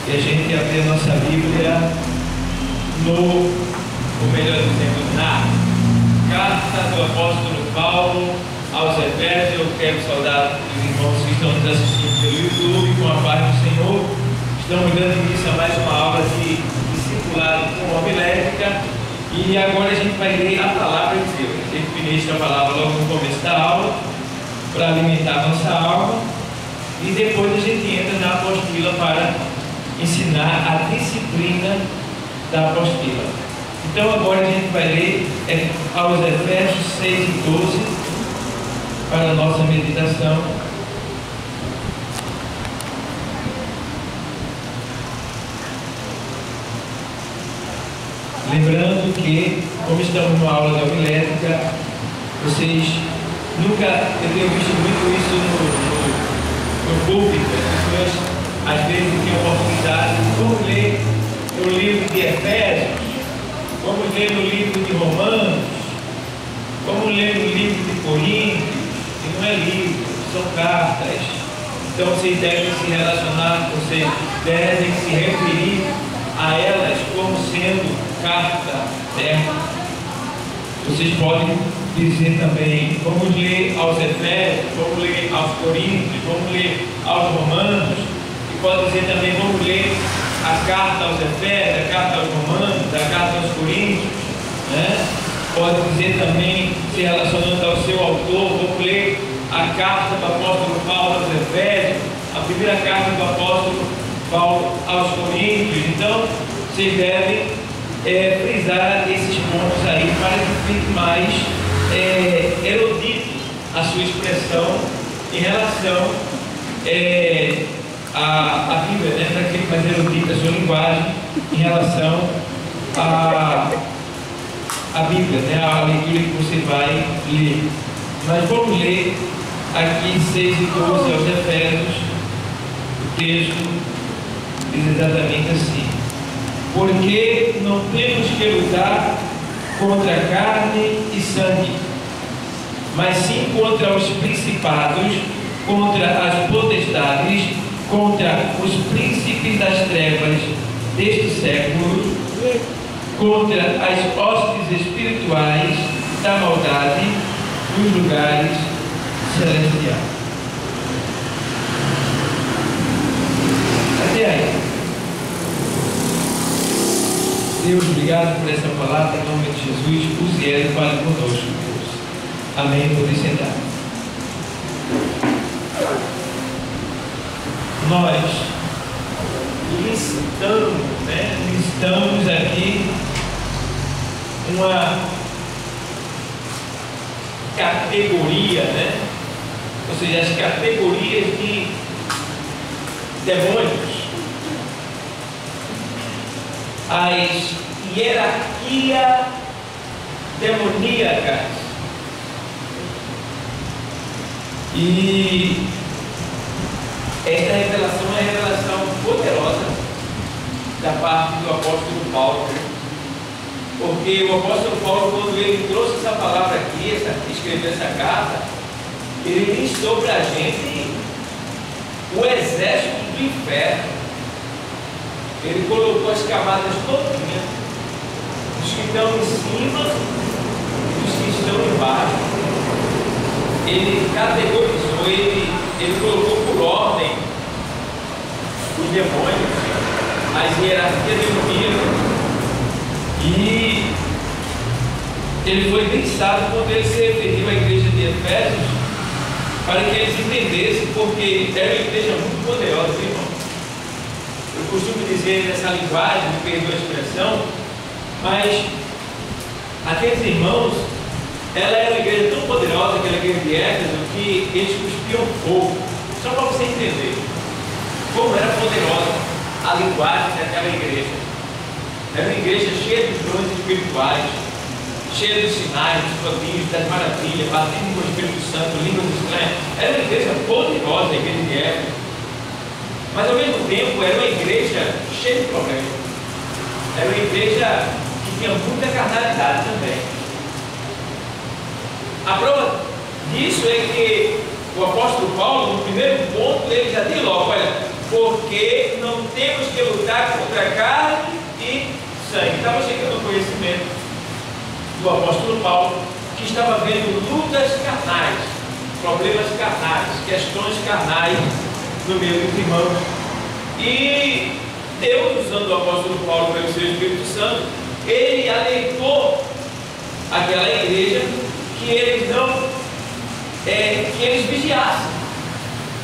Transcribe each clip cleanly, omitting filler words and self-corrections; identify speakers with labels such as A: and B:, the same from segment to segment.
A: E a gente abrir a nossa Bíblia ou melhor dizendo, na carta do apóstolo Paulo aos Efésios. Eu quero saudar os irmãos que estão nos assistindo pelo YouTube, com a paz do Senhor. Estamos dando início a mais uma aula de discipulado com homilética, e agora a gente vai ler a palavra de Deus. A gente ministra a palavra logo no começo da aula, para alimentar a nossa alma, e depois a gente entra na apostila para ensinar a disciplina da apostila. Então agora a gente vai ler aos Efésios 6 e 12 para a nossa meditação. Lembrando que, como estamos numa aula de homilética, vocês nunca, eu tenho visto muito isso no público, as pessoas às vezes têm a oportunidade de vamos ler no livro de Efésios, vamos ler no livro de Romanos, vamos ler no livro de Coríntios, e não é livro, são cartas. Então vocês devem se relacionar, vocês devem se referir a elas como sendo carta, certo? Vocês podem dizer também, vamos ler aos Efésios, vamos ler aos Coríntios, vamos ler aos Romanos, e pode dizer também, vamos ler a carta aos Efésios, a carta aos Romanos, a carta aos Coríntios, né? Pode dizer também, se relacionando ao seu autor, vamos ler a carta do apóstolo Paulo aos Efésios, a primeira carta do apóstolo Paulo aos Coríntios. Então, vocês devem frisar esses pontos aí para que fique mais erudito a sua expressão em relação à Bíblia, né? Para que fique mais erudita a sua linguagem em relação à Bíblia, né? A leitura que você vai ler. Mas vamos ler aqui 6 e 12 aos Efésios. O texto diz exatamente assim: porque não temos que lutar contra carne e sangue, mas sim contra os principados, contra as potestades, contra os príncipes das trevas deste século, contra as hostes espirituais da maldade nos lugares celestiais. Até aí. Deus, obrigado por essa palavra, em nome de Jesus. Use ela e fale conosco, Deus. Amém. Podem sentar. Nós listamos aqui uma categoria, né? Ou seja, as categorias de demônios, as hierarquia demoníacas. E esta revelação é uma revelação poderosa da parte do apóstolo Paulo, porque o apóstolo Paulo, quando ele trouxe essa palavra aqui, escreveu essa carta, ele listou para a gente o exército do inferno. Ele colocou as camadas todinhas, os que estão em cima e os que estão embaixo. Ele categorizou, ele colocou por ordem os demônios, as hierarquias demoníacas. E ele foi bem sábio quando ele se referiu à igreja de Efésios, para que eles entendessem, porque era uma igreja muito poderosa, irmão. Eu costumo dizer nessa linguagem, me perdoa a expressão, mas aqueles irmãos, ela era uma igreja tão poderosa, aquela igreja de Éfeso, que eles cuspiam fogo. Só para você entender como era poderosa a linguagem daquela igreja. Era uma igreja cheia dos dons espirituais, cheia dos sinais, dos prodígios, das maravilhas, batendo com o Espírito Santo, línguas estranhas. Era uma igreja poderosa, a igreja de Éfeso. Mas ao mesmo tempo era uma igreja cheia de problemas. Era uma igreja que tinha muita carnalidade também. A prova disso é que o apóstolo Paulo, no primeiro ponto, ele já diz logo: olha, porque não temos que lutar contra carne e sangue. Estava chegando ao conhecimento do apóstolo Paulo, que estava vendo lutas carnais, problemas carnais, questões carnais no meio dos irmãos. E Deus, usando o apóstolo Paulo pelo seu Espírito Santo, ele alertou aquela igreja que eles não, que eles vigiassem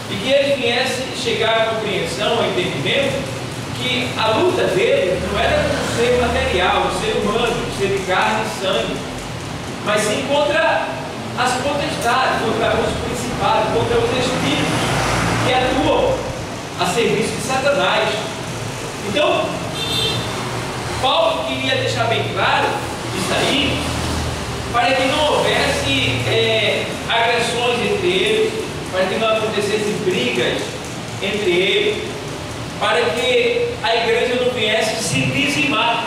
A: e que eles viessem chegar à compreensão, ao entendimento que a luta deles não era com o ser material, o ser humano, o ser de carne e sangue, mas sim contra as potestades, contra os principados, contra os espíritos que atuam a serviço de Satanás. Então, Paulo queria deixar bem claro isso aí, para que não houvesse agressões entre eles, para que não acontecessem brigas entre eles, para que a igreja não viesse se dizimar,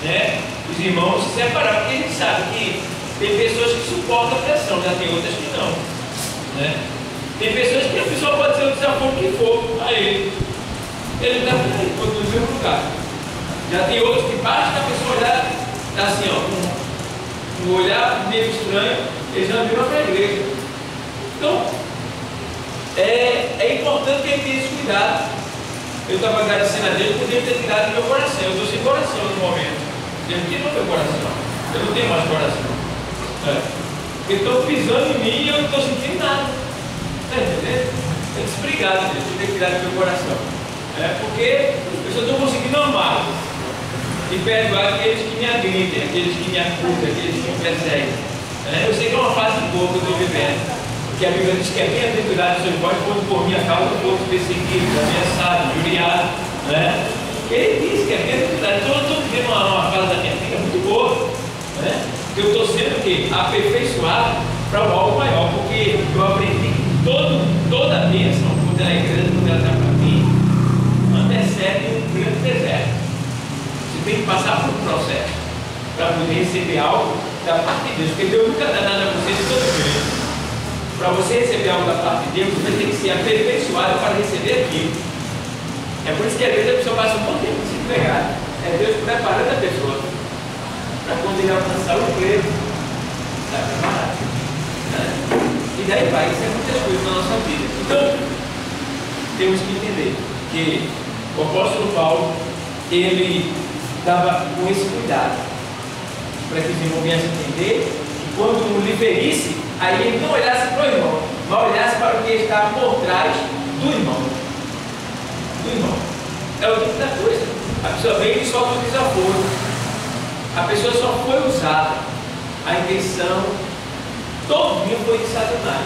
A: né? Os irmãos se separaram, porque a gente sabe que tem pessoas que suportam a pressão, já tem outras que não, né? Tem pessoas que a pessoa pode ser o desaforo que for a ele está no mesmo lugar. Já tem outros que basta a pessoa olhar assim, ó, um olhar meio estranho, eles já viram para a igreja. Então, é importante que ele tenha esse cuidado. Eu estava agradecendo a Deus por Deus ter tirado do meu coração. Eu estou sem coração no momento. Deus tirou meu coração. Eu não tenho mais coração. Eles estão pisando em mim e eu não estou sentindo nada. Está entendendo? Eu disse, obrigado, Deus, por ter tirado do meu coração. Porque eu só estou conseguindo amar e perdoar aqueles que me agridem, aqueles que me acusam, aqueles que me perseguem. Eu sei que é uma fase boa que eu estou vivendo, porque a Bíblia diz que é bem-aventurado seus vós quando por minha causa foram perseguidos, ameaçados, injuriados. Ele diz que é bem-aventurado. Então eu estou vivendo uma fase da minha vida muito boa, que eu estou sendo o quê? Aperfeiçoado para algo maior, porque eu aprendi que toda a bênção, quando ela é grande, quando ela está para mim, antecede um grande deserto. Você tem que passar por um processo para poder receber algo da parte de Deus, porque Deus nunca dá nada a você de todo jeito. Para você receber algo da parte de Deus, você tem que ser aperfeiçoado para receber aquilo. É por isso que às vezes a pessoa passa um bom tempo se entregar. É Deus preparando a pessoa para quando ele alcançar o emprego, está preparado. E daí vai, isso é muitas coisas na nossa vida. Então, temos que entender que o apóstolo Paulo, ele estava com esse cuidado, para que os irmãos viessem entender que quando um lhe ferisse, aí ele não olhasse para o irmão, mas olhasse para o que está por trás do irmão. É o tipo da coisa. A pessoa veio e sofre o desaforo. A pessoa só foi usada. A intenção todinha foi de Satanás.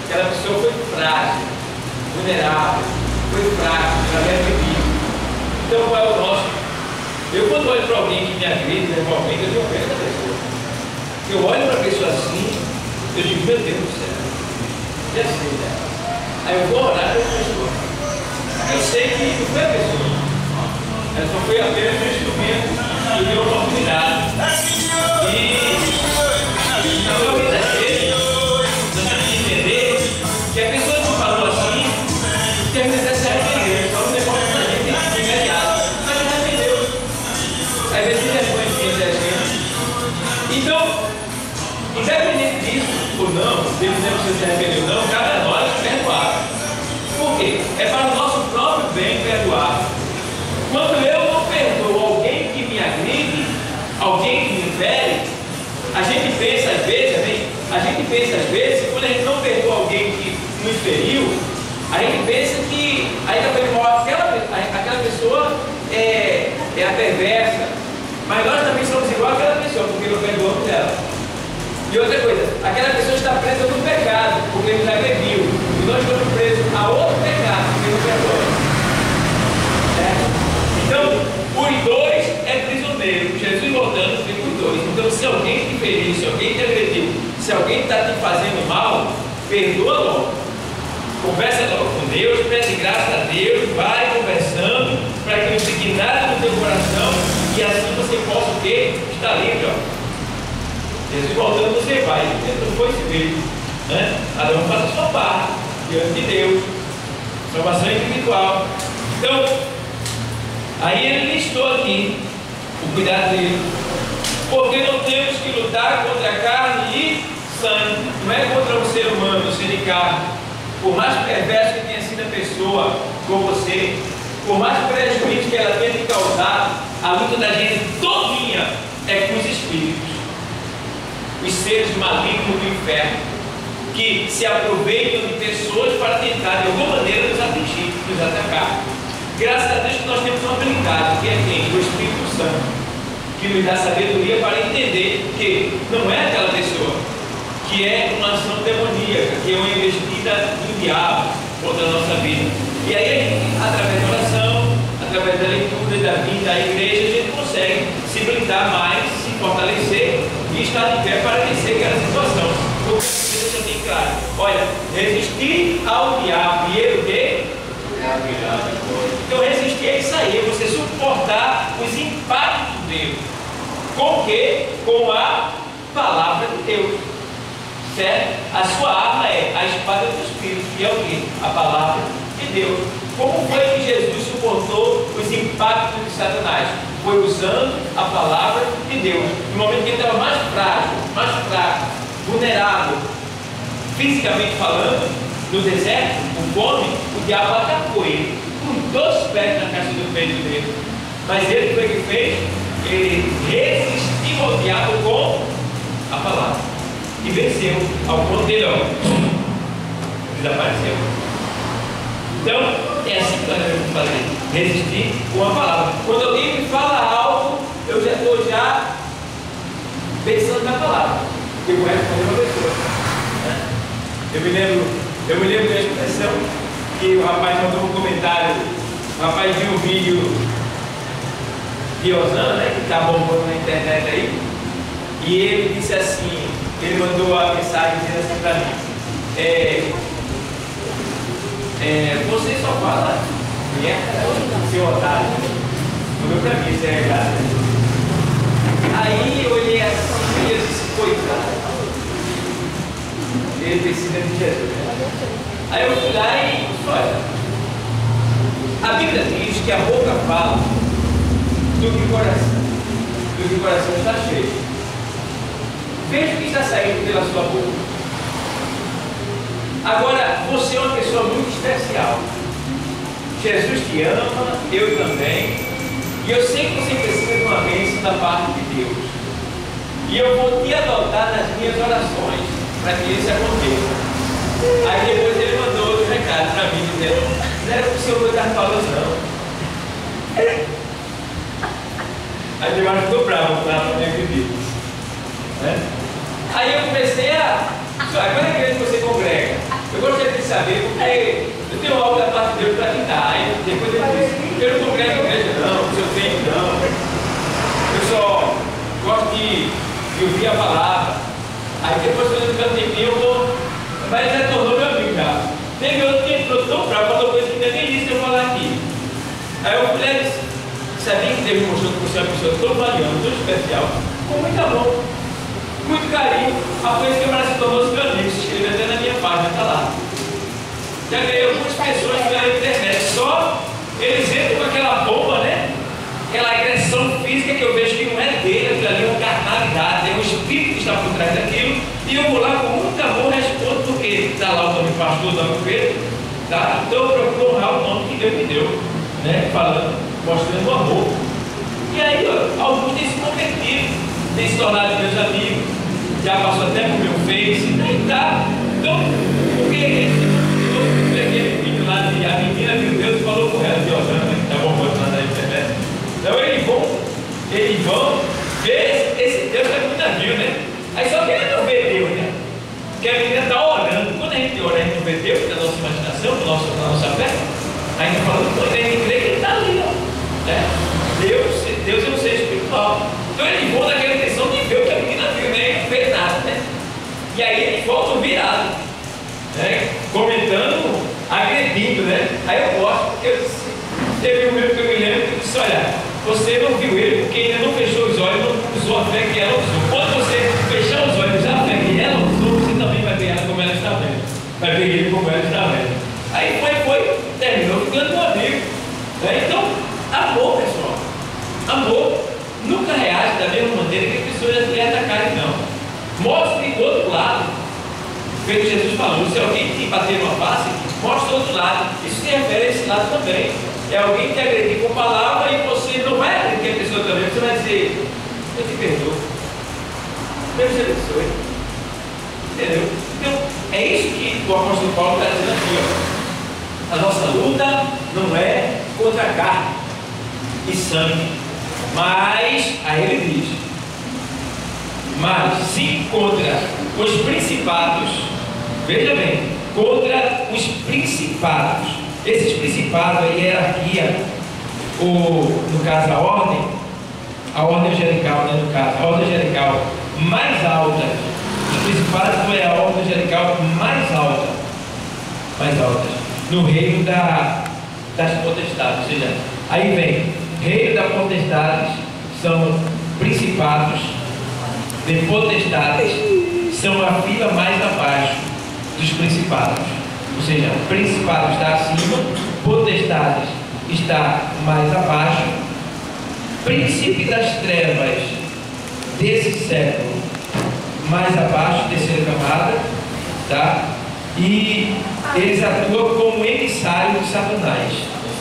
A: Aquela pessoa foi frágil, vulnerável, foi fraco, ela é bebida. Então qual é o nosso? Eu quando olho para alguém que me agride verbalmente, eu tenho pena da pessoa. Eu olho para a pessoa assim, eu digo, meu Deus do céu, já sei dela. Aí eu vou orar para a pessoa. Eu sei que não foi a pessoa, ela só foi apenas um instrumento que deu oportunidade. E na maioria das vezes, nós temos que entender que a pessoa que falou assim, tem que se arrepender. Só não depois que a gente tem que ser imediato. Mas já arrependeu. Às vezes vergonha de a gente. Então, independente disso ou não, dependendo se você arrependeu ou não, cabe a nós perdoar. Por quê? É para o nosso próprio bem perdoar. Quando eu não perdoo alguém que me agride, alguém que me fere, a gente pensa às vezes, quando a gente não perdoa alguém que nos feriu, a gente pensa que aquela pessoa é a perversa, mas nós também somos igual àquela pessoa, porque não perdoamos ela. E outra coisa, aquela pessoa está presa no pecado, porque nos agrediu, e nós estamos presos a outro pecado, porque não perdoamos. Então, os dois é prisioneiro. Jesus voltando fica os dois. Então, se alguém te feriu, se alguém te agrediu, se alguém está te fazendo mal, perdoa logo. Conversa logo com Deus, pede graça a Deus, vai conversando, para que não fique nada no teu coração, e assim você possa o quê? Estar livre, Jesus voltando, você vai, não foi esse vídeo, Cada um faz a sua parte diante de Deus. Salvação individual. Então, aí ele listou aqui o cuidado dele. Porque não temos que lutar contra carne e sangue. Não é contra um ser humano, um ser de carne. Por mais perverso que tenha sido a pessoa com você, por mais prejuízo que ela tenha te causado, a luta da gente todinha é com os espíritos, os seres malignos do inferno, que se aproveitam de pessoas para tentar de alguma maneira nos atingir, nos atacar. Graças a Deus que nós temos uma habilidade, que é quem? O Espírito Santo, que nos dá sabedoria para entender que não é aquela pessoa, que é uma ação demoníaca, que é uma investida do diabo contra a nossa vida. E aí, através da oração, através da leitura, da vida, da igreja, a gente consegue se blindar mais, se fortalecer e estar de pé para vencer aquela situação. Porque deixa bem claro: olha, resistir ao diabo e ele o quê? Então, resistir é isso aí, é você suportar os impactos dele. Com o quê? Com a palavra de Deus. Certo? A sua arma é a espada do Espírito, que é o quê? A palavra de Deus. Como foi que Jesus suportou os impactos de Satanás? Foi usando a palavra de Deus. No momento que ele estava mais frágil, mais fraco, vulnerável, fisicamente falando, no deserto, com fome, o diabo atacou ele com 2 pés na caixa do peito dele. Mas ele foi o que fez? Ele resistiu ao diabo com a palavra. E venceu, ao ponto dele, ó, desapareceu. Então, é assim que nós devemos fazer: resistir com a palavra. Quando alguém me fala algo, eu já estou pensando na palavra, eu vou responder uma pessoa. Eu me lembro da expressão que o rapaz mandou um comentário. O rapaz viu um vídeo de Osana, né, que está bombando na internet aí, e ele disse assim. Ele mandou a mensagem dizendo assim para mim: você só fala merda, seu otário. Mandou para mim, isso é verdade. Aí eu olhei assim e eu disse: coitado, ele precisa de Jesus. Aí eu fui lá e disse: olha, a Bíblia diz que a boca fala do que o coração está cheio. Veja o que está saindo pela sua boca. Agora, você é uma pessoa muito especial. Jesus te ama, eu também. E eu sei que você precisa de uma bênção da parte de Deus. E eu vou te adotar nas minhas orações para que isso aconteça. Aí depois ele mandou outro recado para mim, dizendo: não era para o senhor que eu estava falando, não. Aí eu acho que estou bravo, tá? Não acredito. Aí eu comecei a... Quando é que você congrega? Eu gostaria de saber, porque eu tenho algo da parte de Deus para te dar. Aí depois eu disse: eu não congrego a igreja não, o seu tempo não. Eu só gosto de ouvir a palavra. Aí depois quando eu ficar um tempinho eu vou... Mas ele já tornou meu amigo já. Teve outro que entrou tão bravo, falou coisa que ainda nem disse eu falar aqui. Aí eu falei: sabia que Deus mostrou que você é uma pessoa tão valiosa, tão especial, com muito amor, muito carinho. A coisa que agora se tornou meu amigo, se inscreve até na minha página, está lá. Já ganhei algumas pessoas pela internet, só eles entram com aquela bomba, né? Aquela agressão física que eu vejo que não é dele, aquilo ali é uma carnalidade, é um espírito que está por trás daquilo. E eu vou lá com muito amor, respondo, porque está lá o nome do pastor, da Pedro, tá? Então eu procuro honrar o nome que Deus me deu, né? Falando, mostrando o amor. E aí, ó, alguns têm se convertido, têm se tornado meus amigos, já passou até pro meu Face, e tá. Então, porque aquele vídeo lá de a menina viu Deus e falou com ela, de Osana, que está bombando lá na internet. Então eles vão ver esse Deus que a menina viu, né? Aí só que ele não vê Deus, né? Porque a menina está orando. Quando a gente ora, a gente não vê Deus na nossa imaginação, na nossa fé. A gente fala, a gente crê que ele está ali, ó. Né? Deus é um ser espiritual. Então eles vão naquela intenção de ver o que a menina viu, né? E não vê nada, né? E aí eles voltam virados, né? Comentando, agredindo, né? Aí eu gosto, porque eu disse, teve um mesmo que eu me lembro que disse: olha, você não viu ele porque ainda não fechou os olhos, não usou a fé que ela usou. Quando você fechar os olhos a fé que ela usou, você também vai ver ela como ela está vendo. Vai ver ele como ela está vendo. Aí foi falou, se alguém te bater numa face, mostra o outro lado. Isso se refere a esse lado também. É alguém que agredir com palavra e você não vai agredir a pessoa também, você vai dizer, eu te perdoo. Deus te abençoe. Entendeu? Então, é isso que o apóstolo Paulo está dizendo aqui, ó. A nossa luta não é contra a carne e sangue, mas, aí ele diz, mas sim contra os principados. Veja bem, contra os principados. Esses principados, a hierarquia, ou no caso a ordem angelical, né, no caso, a ordem angelical mais alta. Os principados é a ordem angelical mais alta no reino das potestades. Ou seja, aí vem reino das potestades, são principados, de potestades são a fila mais abaixo dos principados. Ou seja, principado está acima, potestades está mais abaixo, príncipe das trevas desse século mais abaixo, terceira camada, tá? E eles atuam como emissários de Satanás.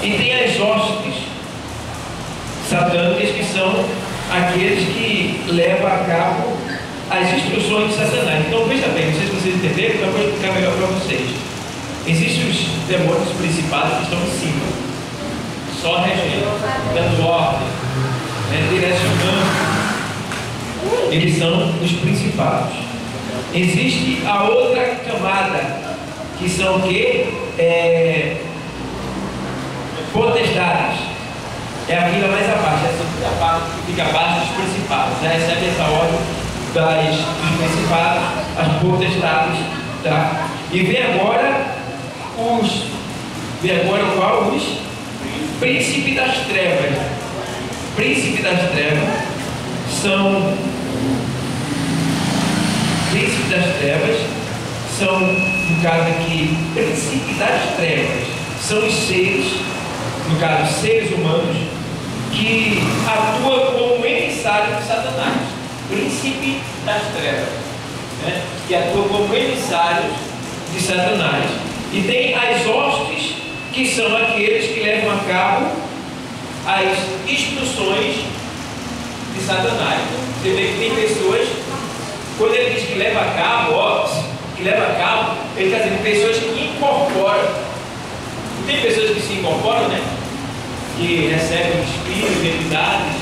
A: E tem as hostes satânicas, que são aqueles que levam a cabo as instruções de Satanás. Então veja bem, não sei se vocês entenderam, então eu vou explicar melhor para vocês. Existem os demônios principados que estão em cima, só regendo, dando ordem, né, direcionando. Eles são os principados. Existe a outra camada, que são o quê? Potestades. É a fila mais abaixo, essa fica abaixo dos principados. Já recebe essa ordem dos principados, as potestades, tá? E vem agora os príncipes das trevas. Príncipe das trevas são, no caso aqui, príncipe das trevas são os seres, no caso, seres humanos que atuam como emissários de Satanás. Príncipe das trevas, né? Que atuam como emissários de Satanás. E tem as hostes, que são aqueles que levam a cabo as instruções de Satanás. Você vê que tem pessoas, quando ele diz que leva a cabo, ele está dizendo pessoas que incorporam. Tem pessoas que se incorporam, né? Que recebem espíritos, entidades.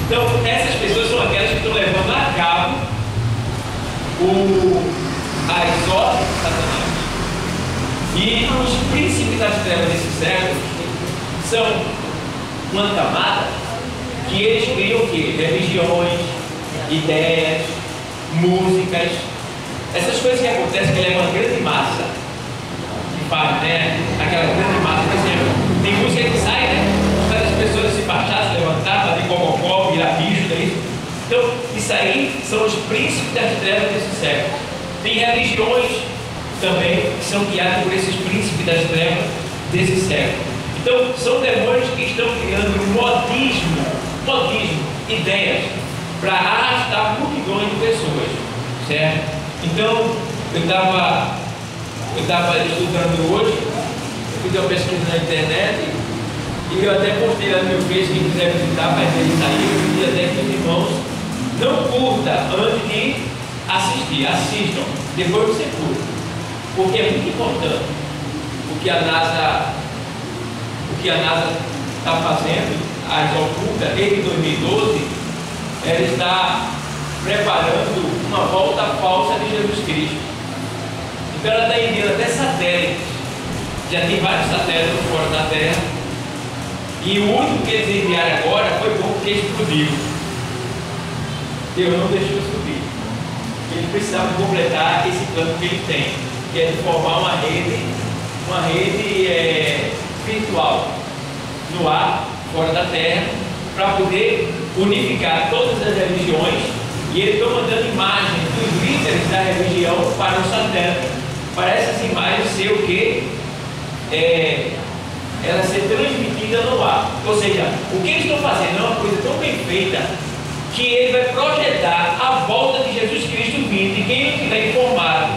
A: Então, essas pessoas são aquelas que estão levando a cabo as ordens de Satanás. E os príncipes das trevas desse século são uma camada que eles criam o quê? Religiões, ideias, músicas, essas coisas que acontecem, que levam uma grande massa, que faz, né? Aquela grande massa, por exemplo, tem música que sai, né? Faz as pessoas se baixar, se levantar, fazer cococó, virar bicho, não é isso? Então, isso aí são os príncipes das trevas desse século. Tem religiões também que são guiadas por esses príncipes das trevas desse século. Então, são demônios que estão criando modismo, ideias, para arrastar multidões de pessoas, certo? Então, eu estava estudando hoje, eu fiz uma pesquisa na internet e eu até postei lá no meu Face, quem quiser visitar, vai ver isso aí. Eu pedi até que os irmãos não curta antes de assistir, assistam, depois você curta, porque é muito importante o que a NASA está fazendo, a Geoculta, desde 2012, ela está preparando uma volta falsa de Jesus Cristo. Então ela está enviando até satélites, já tem vários satélites fora da Terra, e o único que eles enviaram agora foi bom porque explodiu. Deus não deixou subir. Eles precisavam completar esse plano que eles têm, que é de formar uma rede virtual no ar, fora da Terra, para poder unificar todas as religiões. E eles estão mandando imagens dos líderes da religião para o satélite, para essas imagens ser o que? Ela ser transmitida no ar. Ou seja, o que eles estão fazendo é uma coisa tão bem feita que ele vai projetar a volta de Jesus Cristo vindo, e quem não estiver informado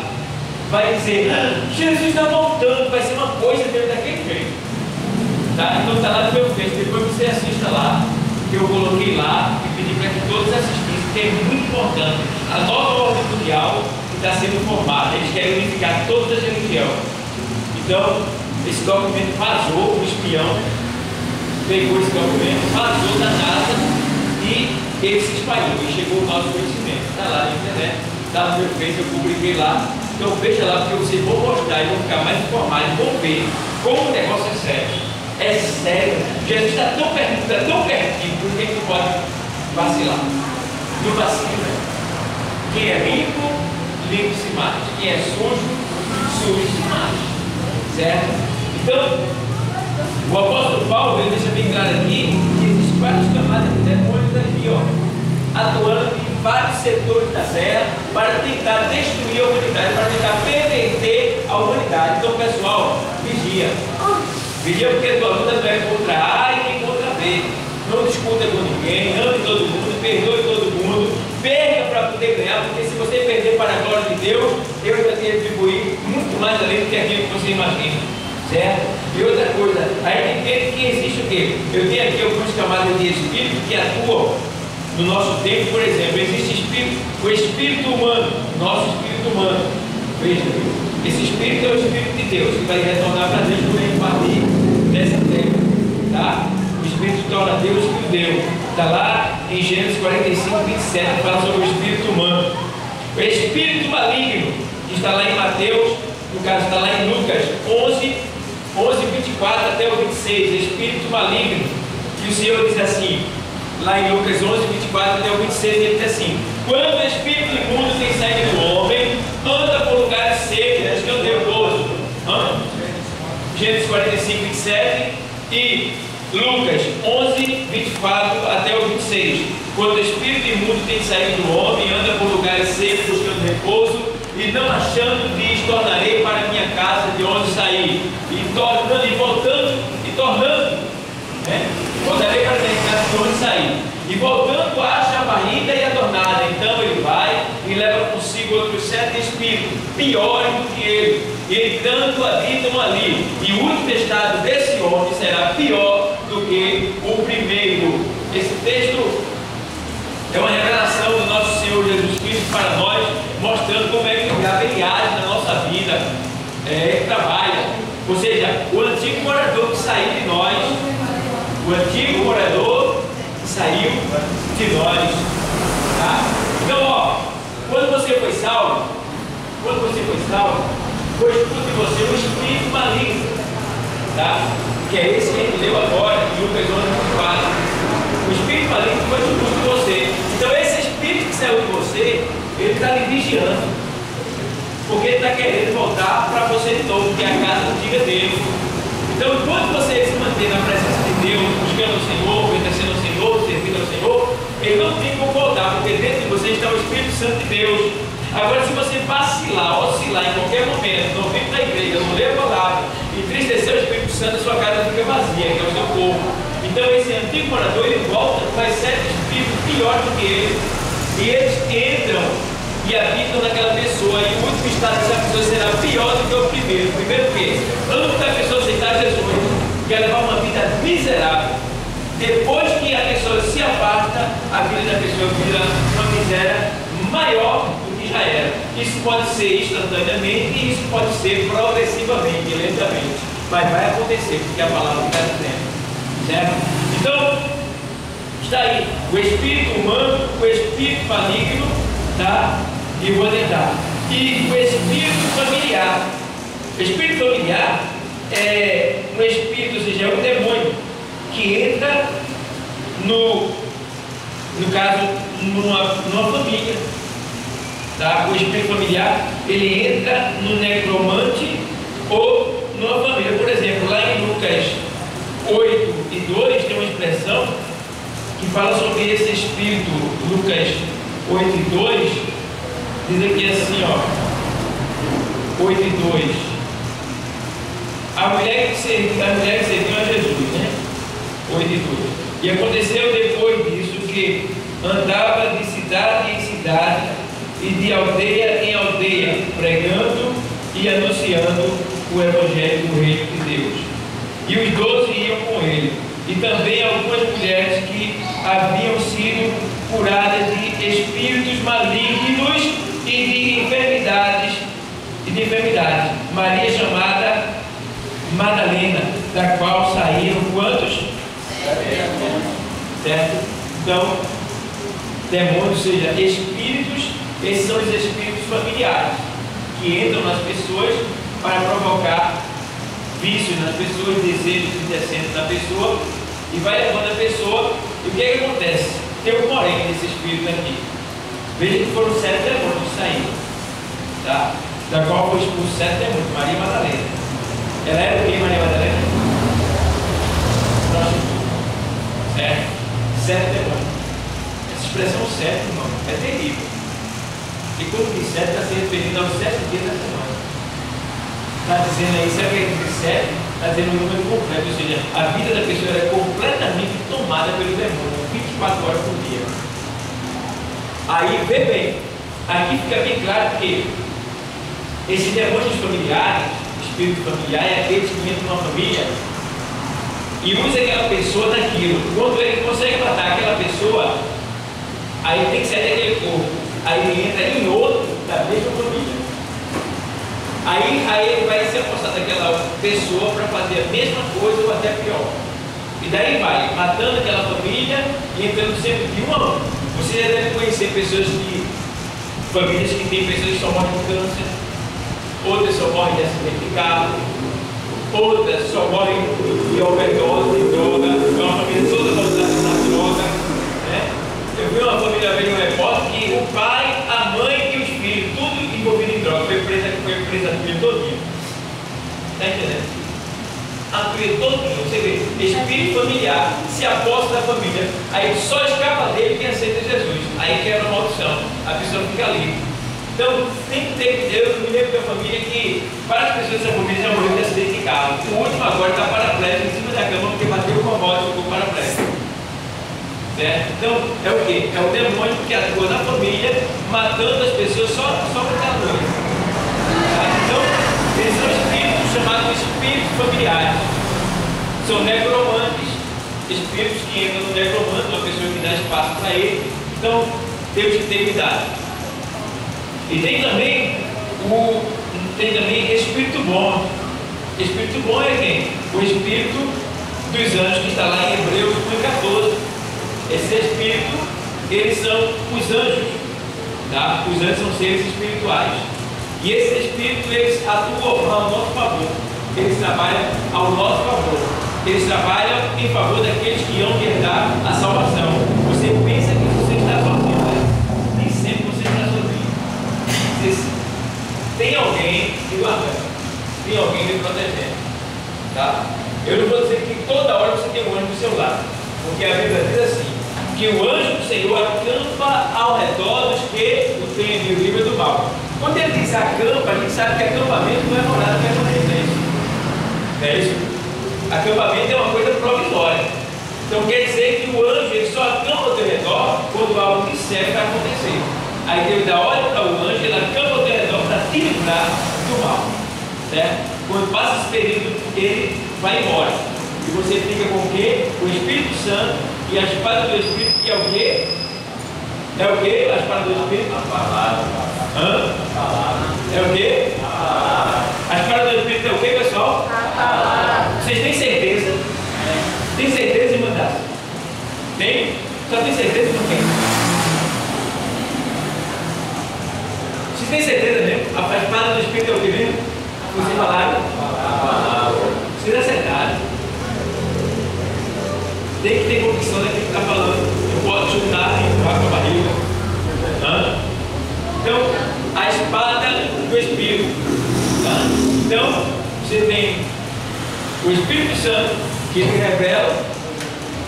A: vai dizer, Jesus está voltando, vai ser uma coisa dentro daquele jeito. Tá? Então está lá no meu Face, depois você assista lá, que eu coloquei lá e pedi para que todos assistissem, que é muito importante. A nova ordem mundial que está sendo formada, eles querem unificar todas as religiões. Então, esse documento vazou, o espião pegou esse documento, vazou da NASA e ele se espalhou e chegou ao nosso conhecimento. Está lá na internet, está no meu Face, eu publiquei lá. Então veja lá, porque vocês vão mostrar e vão ficar mais informados, vão ver como o negócio é sério. É sério. Jesus está tão pertinho, por que não pode vacilar? Não vacila. Quem é limpo, limpe-se mais. Quem é sujo, suje-se mais. Certo? Então, o apóstolo Paulo, ele deixa bem claro aqui que existem várias camadas de demônios aqui, ó, atuando em vários setores da terra para tentar destruir a humanidade, para tentar perverter a humanidade. Então, pessoal, vigia. Vigia, porque a tua luta não é contra A e nem contra B. Não discuta com ninguém, ame todo mundo, perdoe todo mundo, perca para poder ganhar, porque se você perder para a glória de Deus, Deus vai te retribuir muito mais além do que aquilo que você imagina. Certo? E outra coisa, a gente entende que existe o quê? Eu tenho aqui algumas camadas de espírito que atuam no nosso tempo. Por exemplo, existe espírito, o espírito humano, nosso espírito humano. Veja, esse espírito é o espírito de Deus que vai retornar para Deus quando ele partir dessa terra. Tá? O espírito se torna Deus que o deu. Está lá em Gênesis 45, 27, fala sobre o espírito humano. O espírito maligno, que está lá em Mateus, no caso está lá em Lucas 11, 24 até o 26, espírito maligno, que o Senhor diz assim, lá em Lucas 11, 24 até o 26, ele diz assim: quando o espírito imundo tem saído do homem, anda por lugares secos, escandaloso. Gênesis 45, 27 e Lucas 11, 24 até o 26. Quando o espírito imundo tem saído do homem, anda por lugares secos, buscando repouso, e não achando, diz: tornarei para minha casa de onde saí, e tornando, e voltando, e tornando, né? Voltarei para minha casa de onde saí, e voltando acha a barriga e adornada. Então ele vai e leva consigo outros 7 espíritos, piores do que ele, e entrando habitam ali, e o último estado desse homem será pior do que o primeiro. Esse texto é uma revelação do nosso Senhor Jesus Cristo para nós, mostrando como é que o diabo ele age na nossa vida, trabalha. Ou seja, o antigo morador que saiu de nós, o antigo morador que saiu de nós. Tá? Então, ó, quando você foi salvo, foi expulso de você o espírito maligno, tá? Que é esse que a gente leu agora, em Lucas 11, 24. O espírito maligno foi expulso de você. Então esse espírito que saiu de você, ele está lhe vigiando, porque ele está querendo voltar para você de novo, que é a casa antiga dele. Então, enquanto você se mantém na presença de Deus, buscando o Senhor, obedecendo ao Senhor, servindo ao Senhor, ele não tem como voltar, porque dentro de você está o Espírito Santo de Deus. Agora, se você vacilar, oscilar em qualquer momento, não vir para a igreja, não ler a palavra, entristecer o Espírito Santo, a sua casa fica vazia, que é o seu corpo. Então esse antigo morador, ele volta, faz 7 espíritos piores do que ele, e eles entram e habitam naquela pessoa, e o último estado dessa pessoa será pior do que o primeiro. Primeiro o quê? Antes da pessoa aceitar Jesus, que é levar uma vida miserável. Depois que a pessoa se afasta, a vida da pessoa vira uma miséria maior do que já era. Isso pode ser instantaneamente e isso pode ser progressivamente, lentamente, mas vai acontecer, porque a palavra está dizendo. Certo? Então, está aí o espírito humano, o espírito maligno, tá? E vou tentar. E o espírito familiar. O espírito familiar é um espírito, ou seja, é um demônio que entra no caso, numa família. Tá? O espírito familiar, ele entra no necromante ou numa família. Por exemplo, lá em Lucas 8 e 2 tem uma expressão que fala sobre esse espírito. Lucas 8 e 2 diz aqui assim, ó, 8 e 2, a mulher que serviu a Jesus, né? 8 e 2. E aconteceu depois disso que andava de cidade em cidade e de aldeia em aldeia, pregando e anunciando o Evangelho do Reino de Deus. E os 12 iam com ele, e também algumas mulheres que haviam sido curadas de espíritos malignos e de enfermidades. Maria, chamada Madalena, da qual saíram quantos? Certo? Então, demônios, ou seja, espíritos, esses são os espíritos familiares que entram nas pessoas para provocar vícios nas pessoas, desejos indecentes na pessoa, e vai levando a pessoa. E o que é que acontece? Tem um porém nesse espírito aqui. Veja que foram 7 demônios que saíram, tá? Da qual foi expulso 7 demônios. Maria Madalena. Ela era o que, Maria Madalena? Certo? 7 demônios. Essa expressão 7, irmão, é terrível. E quando diz 7, está se referindo aos 7 dias da semana. Está dizendo aí, sabe o que é dizer 7? Está dizendo um número completo, ou seja, a vida da pessoa é completamente tomada pelo demônio, 24 horas por dia. Aí, vê bem, aqui fica bem claro que esses demônios familiares, espírito familiar, é aqueles que entram numa família e usa aquela pessoa naquilo. Quando ele consegue matar aquela pessoa, aí tem que sair daquele corpo, aí ele entra em outro da mesma família. Aí ele vai se apostar daquela pessoa para fazer a mesma coisa ou até pior. E daí vai, matando aquela família e entrando sempre de um a um. Você já deve conhecer pessoas famílias que têm pessoas que só morrem de câncer, outras só morrem de acidente de carro, outras só morrem de overdose, de droga. É uma família toda voltada na droga, né? Eu vi uma família ver um repórter que o pai, a mãe e os filhos, tudo envolvido em droga, foi presa a família todinha. Está entendendo? A família todinha, você vê, espírito familiar se aposta da família, aí só escapa dele quem aceita Jesus, aí quebra a maldição, a pessoa fica livre. Então, tem que ter, eu me lembro da família que várias pessoas dessa família já morreram de acidente de carro. O último agora está paraplégico em cima da cama porque bateu com a moto e ficou paraplégico. Certo? Então, é o que? É o demônio que atua na família, matando as pessoas só por aquela noite. Tá? Então, eles são espíritos chamados espíritos familiares. São necromantes, espíritos que entram no necromante, uma pessoa que dá espaço para ele. Então, temos que ter cuidado. E tem também espírito bom. Espírito bom é quem? O espírito dos anjos que está lá em Hebreus 1:14. Esse espírito, eles são os anjos, tá? Os anjos são seres espirituais. E esses espíritos, eles atuam ao nosso favor. Eles trabalham ao nosso favor. Eles trabalham em favor daqueles que iam herdar a salvação. Você pensa que você está sozinho, né? Nem sempre você está sozinho. Tem alguém te guardando, tem alguém te protegendo, tá? Eu não vou dizer que toda hora você tem um anjo do seu lado, porque a Bíblia diz assim, que o anjo do Senhor acampa ao redor dos que o têm e o livra do mal. Quando ele diz acampa, a gente sabe que acampamento não é morada permanente, é isso? Acampamento é uma coisa provisória. Então quer dizer que o anjo ele só acampa ao teu redor quando algo sério vai acontecer. Aí Deus dá olha para o anjo, ele acampa ao teu redor para te livrar do mal, certo? Quando passa esse período, ele vai embora. E você fica com o quê? O Espírito Santo e a espada do Espírito, que é o quê? É o quê? A espada do Espírito? A palavra. Hã? A palavra. É o quê? A palavra. A espada do Espírito é o quê, pessoal? A palavra. Vocês têm certeza? Tem certeza de mandar? Tem? Só tem certeza de quem? Vocês têm certeza mesmo? A espada do Espírito é o que mesmo? Vocês falaram? Vocês acertaram. Tem que ter convicção daquilo que está falando. Não pode chutar e empurrar com a barriga. Então, a espada do Espírito. Tá? Então, você tem o Espírito Santo, que ele revela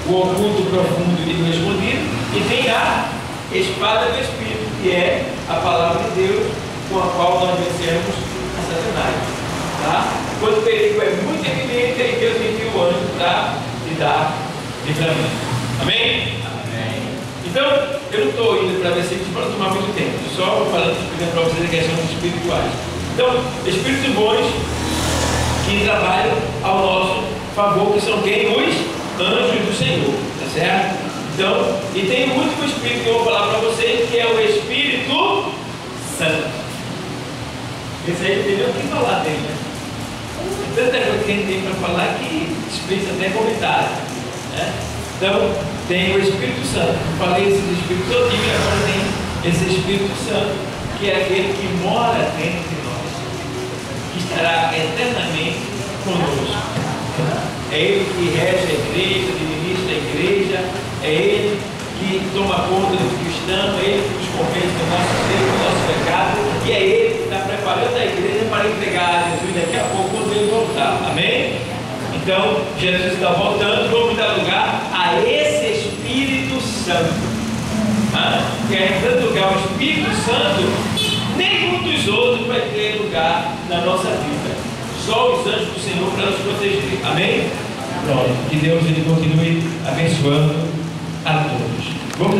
A: o oculto, o profundo e o escondido, e tem a espada do Espírito, que é a palavra de Deus, com a qual nós vencemos a Satanás. Tá? Quando o perigo é muito evidente, aí Deus envia o anjo para te dar livramento. Amém? Amém. Então, eu não estou indo para versículos para tomar muito tempo, só falando, explicando para vocês a questão dos espirituais. Então, espíritos bons que trabalham ao nosso favor, que são quem? Os anjos do Senhor, tá certo? Então, e tem o último espírito que eu vou falar para vocês, que é o Espírito Santo. Esse aí entendeu o que falar dele, né? Tanta coisa que a gente tem para falar que dispensa até comentário, né? Então, tem o Espírito Santo. Eu falei esses espíritos todinhos, agora tem esse Espírito Santo, que é aquele que mora dentro de nós, que estará eternamente conosco. É Ele que rege a igreja, administra a igreja, é Ele que toma conta dos cristãos, é Ele que nos convence do nosso erro, do nosso pecado, e é Ele que está preparando a igreja para entregar a Jesus daqui a pouco quando Ele voltar. Amém? Então, Jesus está voltando, vamos dar lugar a esse Espírito Santo. Que é em tanto lugar o Espírito Santo, nenhum dos outros vai ter lugar na nossa vida. Só os anjos do Senhor para nos proteger. Amém? Pronto. Que Deus ele continue abençoando a todos. Vamos